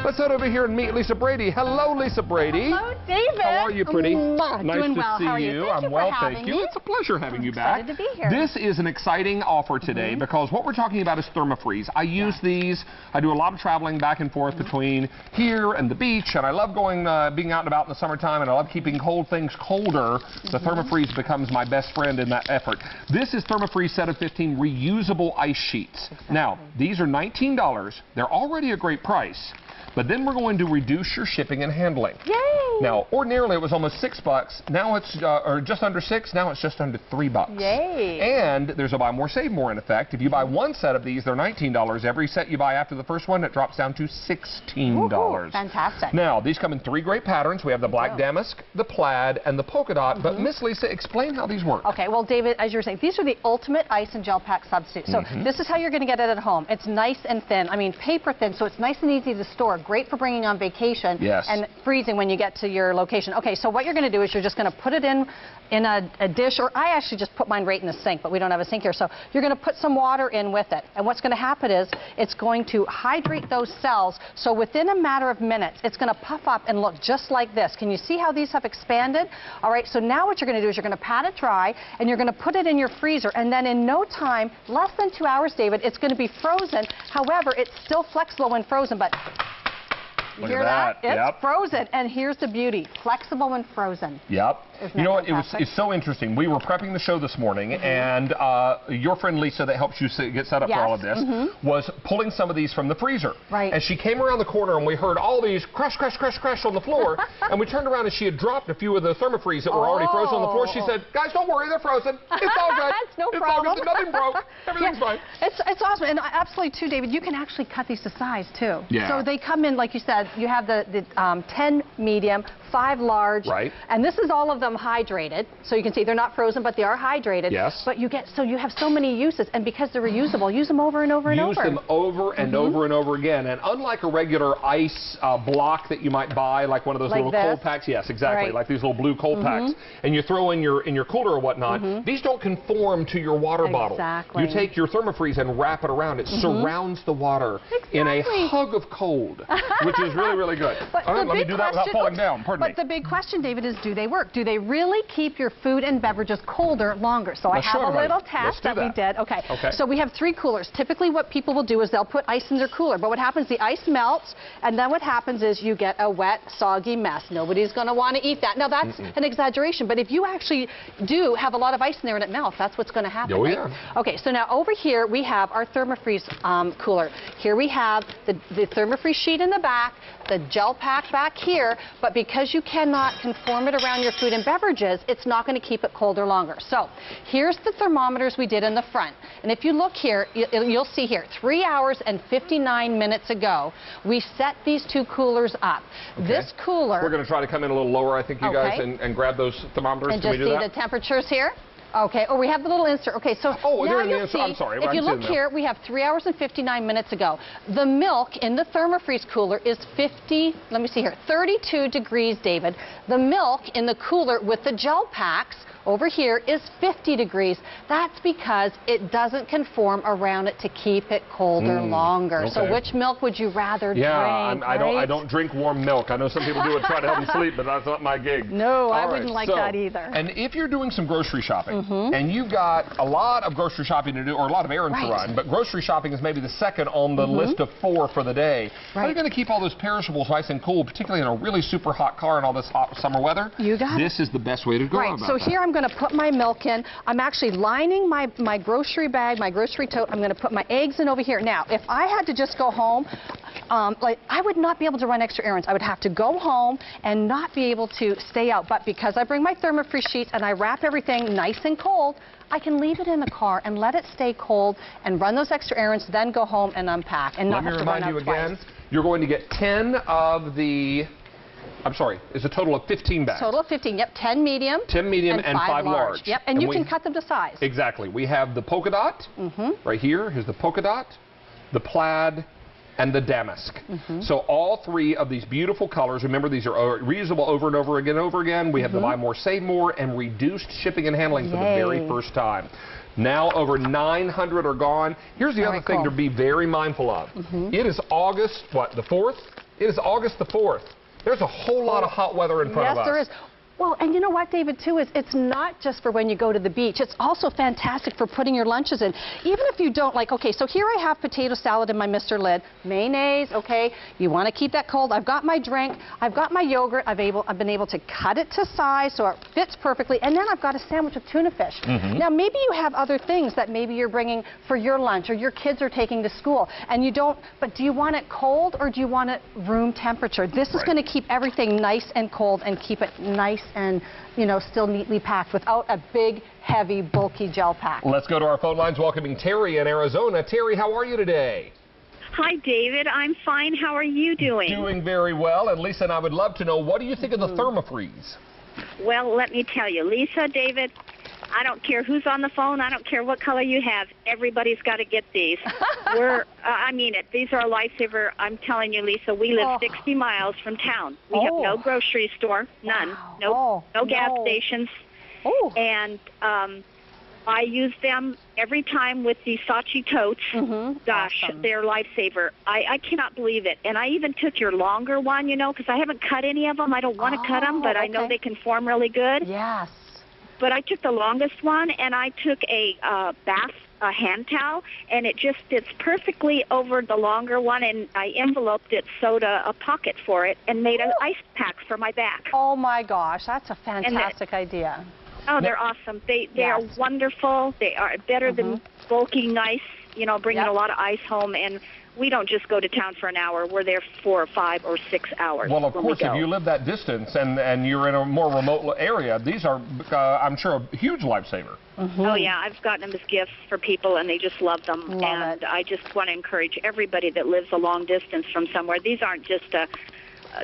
Let's head over here and meet Lisa Brady. Hello, Lisa Brady. Hello, David. How are you, pretty? Nice Doing to well. see How are you? I'm well, thank you. Me. It's a pleasure having you back. Excited to be here. This is an exciting offer today because what we're talking about is ThermaFreeze. I use these. I do a lot of traveling back and forth between here and the beach, and I love going, being out and about in the summertime, and I love keeping cold things colder. The ThermaFreeze becomes my best friend in that effort. This is ThermaFreeze set of 15 reusable ice sheets. Now, these are $19. They're already a great price. But then we're going to reduce your shipping and handling. Yay! Now, ordinarily it was almost $6. Now it's, or just under $6. Now it's just under $3. Yay! And there's a buy more, save more in effect. If you buy one set of these, they're $19. Every set you buy after the first one, it drops down to $16. Ooh, fantastic. Now, these come in 3 great patterns. We have the black damask, the plaid, and the polka dot. But Miss Lisa, explain how these work. Okay, well, David, as you were saying, these are the ultimate ice and gel pack substitute. So this is how you're going to get it at home. It's nice and thin. I mean, paper thin, so it's nice and easy to store. Great for bringing on vacation and freezing when you get to your location. Okay, so what you're going to do is you're just going to put it in a dish, or I actually just put mine right in the sink, but we don't have a sink here. So you're going to put some water in with it. And what's going to happen is it's going to hydrate those cells. So within a matter of minutes, it's going to puff up and look just like this. Can you see how these have expanded? All right, so now what you're going to do is you're going to pat it dry, and you're going to put it in your freezer. And then in no time, less than 2 hours, David, it's going to be frozen. However, it's still flexible when frozen, but you hear that? It's frozen. And here's the beauty. Flexible when frozen. Yep. You know what? It's so interesting. We were prepping the show this morning, and your friend Lisa, that helps you get set up for all of this, was pulling some of these from the freezer. Right. And she came around the corner, and we heard all these crash, crash, crash, crash on the floor. And we turned around, and she had dropped a few of the ThermaFreeze that were already frozen on the floor. She said, "Guys, don't worry, they're frozen. It's all good. That's no problem. All good. Nothing broke. Everything's fine." It's awesome. And absolutely, too, David, you can actually cut these to size, too. Yeah. So they come in, like you said, you have the 10 medium, 5 large. Right. And this is all of them hydrated. So you can see they're not frozen, but they are hydrated. Yes. But you have so many uses. And because they're reusable, use them over and over and over. Use them over and over and over again. And unlike a regular ice block that you might buy, like one of those little cold packs, yes, exactly, like these little blue cold packs, and you throw in your cooler or whatnot, these don't conform to your water bottle. You take your ThermaFreeze and wrap it around. It surrounds the water in a hug of cold, which is really, really good. All right, let me do that without falling down. Pardon me. But the big question, David, is do they work? Do they really keep your food and beverages colder longer? So I have a little test that we did. Okay. So we have 3 coolers. Typically what people will do is they'll put ice in their cooler. But what happens, the ice melts, and then what happens is you get a wet, soggy mess. Nobody's going to want to eat that. Now, that's an exaggeration, but if you actually do have a lot of ice in there and it melts, that's what's going to happen. Okay, so now over here we have our ThermaFreeze cooler. Here we have the ThermaFreeze sheet in the back, the gel pack back here, but because you cannot conform it around your food and beverages, it's not going to keep it colder longer. So here's the thermometers we did in the front. And if you look here, you'll see here, 3 hours and 59 minutes ago, we set these 2 coolers up. This cooler... We're going to try to come in a little lower, I think, you guys, and grab those thermometers. And just see the temperatures here. Okay, we have the little insert. Okay, so now you'll see, I'm sorry, if you look here, we have 3 hours and 59 minutes ago. The milk in the ThermaFreeze cooler is 32 degrees, David. The milk in the cooler with the gel packs over here is 50 degrees. That's because it doesn't conform around it to keep it colder longer. So which milk would you rather drink? I don't drink warm milk. I know some people do it to try to help them sleep, but that's not my gig. No, I wouldn't like that either. And if you're doing some grocery shopping, and you've got a lot of grocery shopping to do, or a lot of errands to run, but grocery shopping is maybe the second on the list of 4 for the day, how are you going to keep all those perishables nice and cool, particularly in a really super hot car in all this hot summer weather? You got it. This is the best way to go about so here I'm going to put my milk in. I'm actually lining my grocery bag, my grocery tote. I'm going to put my eggs in over here. Now, if I had to just go home, I would not be able to run extra errands. I would have to go home and not be able to stay out. But because I bring my ThermaFreeze sheets and I wrap everything nice and cold, I can leave it in the car and let it stay cold and run those extra errands, then go home and unpack and not have to run out twice. Let me remind you again, you're going to get 10 of the... I'm sorry, it's a total of 15 bags. Total of 15, yep. 10 medium. 10 medium and 5 large. Yep, and you can cut them to size. Exactly. We have the polka dot right here. Here's the polka dot, the plaid, and the damask. So all 3 of these beautiful colors, remember these are reusable over and over again. We have the buy more, save more, and reduced shipping and handling for the very first time. Now over 900 are gone. Here's the other thing to be very mindful of. It is August, the 4th? It is August the 4th. There's a whole lot of hot weather in front of us. Yes, there is. Well, and you know what, David, too, is it's not just for when you go to the beach. It's also fantastic for putting your lunches in. Even if you don't like, okay, so here I have potato salad in my Mr. Lid, mayonnaise, okay, you want to keep that cold. I've got my drink, I've got my yogurt, I've been able to cut it to size so it fits perfectly, and then I've got a sandwich of tuna fish. Now, maybe you have other things that maybe you're bringing for your lunch or your kids are taking to school, and you don't, but do you want it cold or do you want it room temperature? This is going to keep everything nice and cold and keep it nice and, you know, still neatly packed without a big, heavy, bulky gel pack. Let's go to our phone lines welcoming Terry in Arizona. Terry, how are you today? Hi, David. I'm fine. How are you doing? Doing very well. And Lisa and I would love to know, what do you think of the ThermaFreeze? Well, let me tell you, Lisa, David, I don't care who's on the phone. I don't care what color you have. Everybody's got to get these. I mean it. These are a lifesaver. I'm telling you, Lisa, we live 60 miles from town. We have no grocery store, none. No gas stations. And I use them every time with the Saatchi totes. Gosh, they're a lifesaver. I cannot believe it. And I even took your longer one, you know, because I haven't cut any of them. I don't want to cut them, but I know they can form really good. Yes. But I took the longest one, and I took a hand towel, and it just fits perfectly over the longer one, and I enveloped it, sewed a pocket for it, and made an ice pack for my back. Oh, my gosh. That's a fantastic idea. Oh, they're awesome. They are wonderful. They are better than bulking ice, you know, bringing a lot of ice home, and we don't just go to town for an hour. We're there 4 or 5 or 6 hours. Well, of course, if you live that distance and you're in a more remote area, these are, I'm sure, a huge lifesaver. Oh, yeah. I've gotten them as gifts for people, and they just love them. I just want to encourage everybody that lives a long distance from somewhere. These aren't just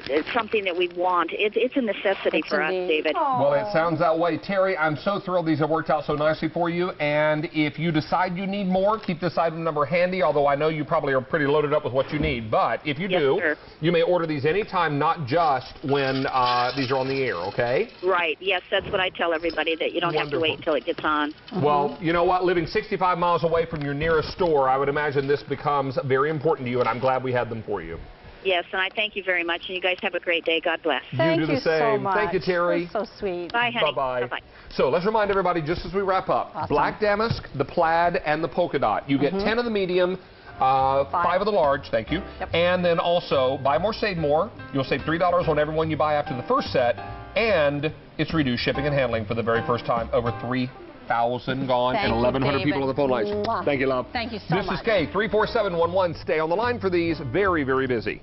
it's something that we want. It's a necessity for us, David. Well, it sounds that way. Terry, I'm so thrilled these have worked out so nicely for you. And if you decide you need more, keep this item number handy, although I know you probably are pretty loaded up with what you need. But if you do, you may order these anytime, not just when these are on the air, okay? Right. Yes, that's what I tell everybody, that you don't have to wait until it gets on. Well, you know what? Living 65 miles away from your nearest store, I would imagine this becomes very important to you, and I'm glad we had them for you. Yes, and I thank you very much, and you guys have a great day. God bless. Thank you do the same. So much. Thank you, Terry. That's so sweet. Bye, honey. Bye-bye. Bye-bye. So let's remind everybody, just as we wrap up, Black Damask, the Plaid, and the Polka Dot. You get 10 of the medium, 5 of the large, thank you. And then also, buy more, save more. You'll save $3 on every one you buy after the first set, and it's reduced shipping and handling for the very first time. Over 3,000 gone and 1,100 people on the phone lines. Thank you, love. Thank you so much. This is Kay, 34711. Stay on the line for these. Very, very busy.